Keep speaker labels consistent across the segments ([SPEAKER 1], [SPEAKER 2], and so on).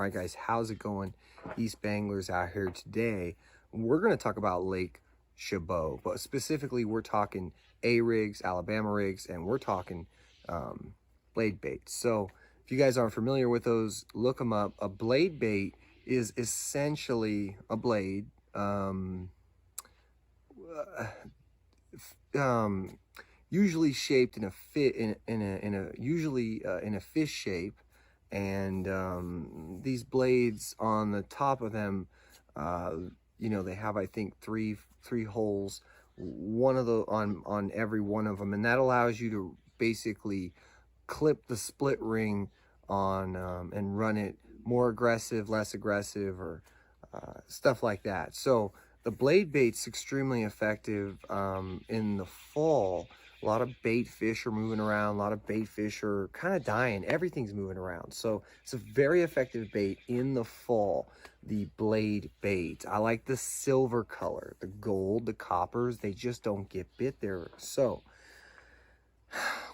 [SPEAKER 1] All right, guys, how's it going? Eastbayanglers out here today. We're going to talk about Lake Chabot, but specifically we're talking A rigs, Alabama rigs, and we're talking blade baits. So if you guys aren't familiar with those, look them up. A blade bait is essentially a blade, usually shaped in a fish shape, and these blades on the top of them, they have, I think, three holes, one of the on every one of them, and that allows you to basically clip the split ring on and run it more aggressive, less aggressive, or stuff like that. So the blade bait's extremely effective in the fall. A lot of bait fish are moving around. A lot of bait fish are kind of dying. Everything's moving around. So it's a very effective bait in the fall, the blade bait. I like the silver color, the gold, the coppers. They just don't get bit there. So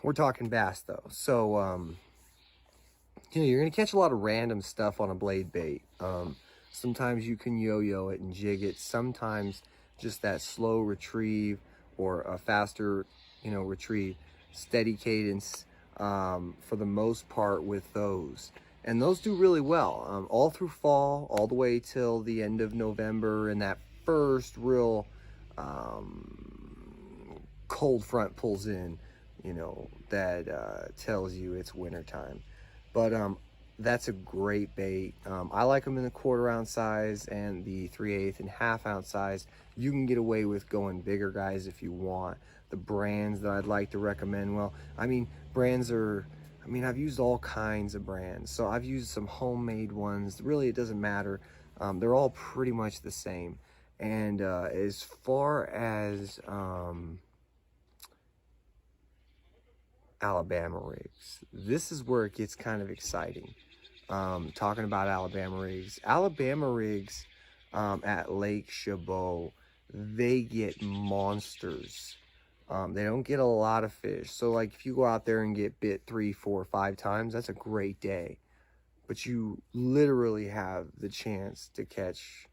[SPEAKER 1] we're talking bass, though. So, you're going to catch a lot of random stuff on a blade bait. Sometimes you can yo-yo it and jig it. Sometimes just that slow retrieve or a faster, retrieve, steady cadence for the most part with those. And those do really well all through fall, all the way till the end of November, and that first real cold front pulls in, that tells you it's wintertime. But that's a great bait. I like them in the 1/4 ounce size and the 3/8 and 1/2 ounce size. You can get away with going bigger, guys, if you want. The brands that I'd like to recommend, well, brands are, I've used all kinds of brands. So I've used some homemade ones. Really, it doesn't matter. They're all pretty much the same. And as far as Alabama rigs, this is where it gets kind of exciting. Talking about Alabama rigs at Lake Chabot, they get monsters. They don't get a lot of fish. So like if you go out there and get bit 3, 4, 5 times, that's a great day. But you literally have the chance to catch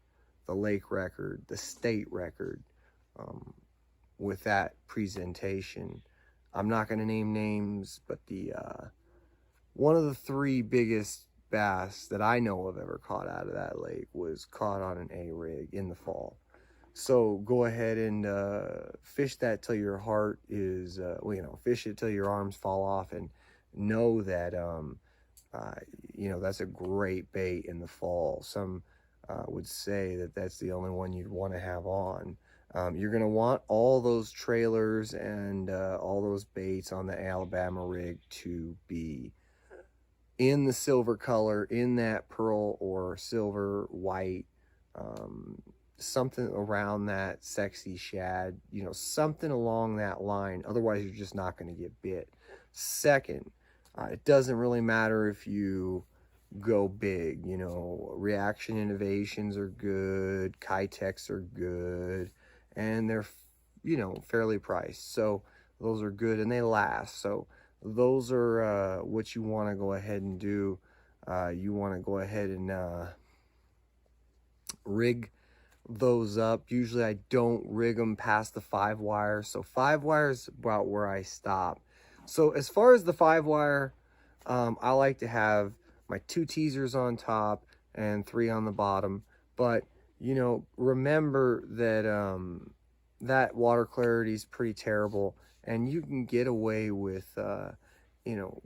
[SPEAKER 1] the lake record, the state record, with that presentation. I'm not going to name names, but the one of the 3 biggest bass that I know of ever caught out of that lake was caught on an A rig in the fall. So go ahead and fish that till your heart is, fish it till your arms fall off, and know that, that's a great bait in the fall. Some would say that that's the only one you'd want to have on. You're going to want all those trailers and all those baits on the Alabama rig to be in the silver color, in that pearl or silver white, something around that sexy shad, something along that line. Otherwise, you're just not going to get bit. Second, it doesn't really matter if you go big. Reaction Innovations are good, Kitechs are good, and they're, fairly priced. So those are good and they last. So those are what you want to go ahead and do. You want to go ahead and rig those up. Usually I don't rig them past the 5 wire. So 5 wire is about where I stop. So as far as the 5 wire, I like to have my 2 teasers on top and 3 on the bottom. But, remember that that water clarity is pretty terrible, and you can get away with,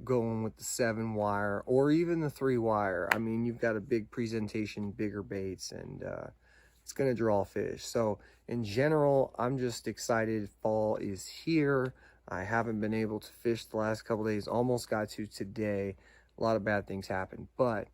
[SPEAKER 1] going with the 7 wire or even the 3 wire. You've got a big presentation, bigger baits, and it's going to draw fish. So in general, I'm just excited. Fall is here. I haven't been able to fish the last couple days. Almost got to today. A lot of bad things happened, but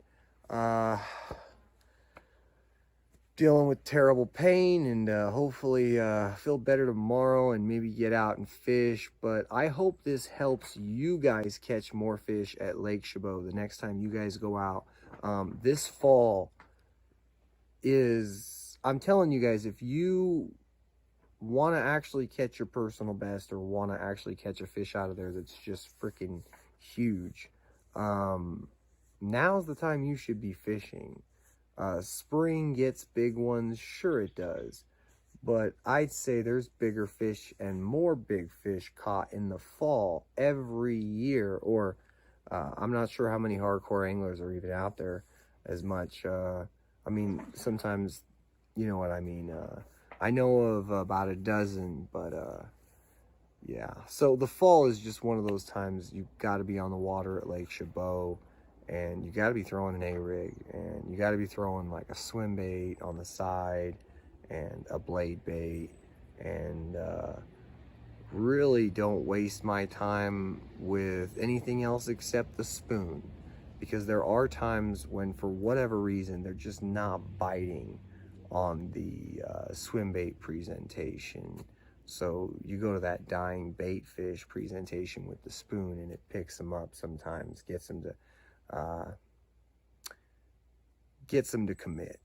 [SPEAKER 1] dealing with terrible pain, and hopefully feel better tomorrow and maybe get out and fish. But I hope this helps you guys catch more fish at Lake Chabot the next time you guys go out. This fall is, I'm telling you guys, if you want to actually catch your personal best or want to actually catch a fish out of there that's just freaking huge, now's the time you should be fishing. Spring gets big ones, sure it does, but I'd say there's bigger fish and more big fish caught in the fall every year. Or I'm not sure how many hardcore anglers are even out there as much. I mean, sometimes, you know what I mean. I know of about a dozen, but yeah. So the fall is just one of those times you got to be on the water at Lake Chabot, and you got to be throwing an A-rig, and you got to be throwing like a swim bait on the side and a blade bait, and really don't waste my time with anything else except the spoon, because there are times when for whatever reason they're just not biting on the swim bait presentation. So you go to that dying bait fish presentation with the spoon and it picks them up sometimes, gets them to commit.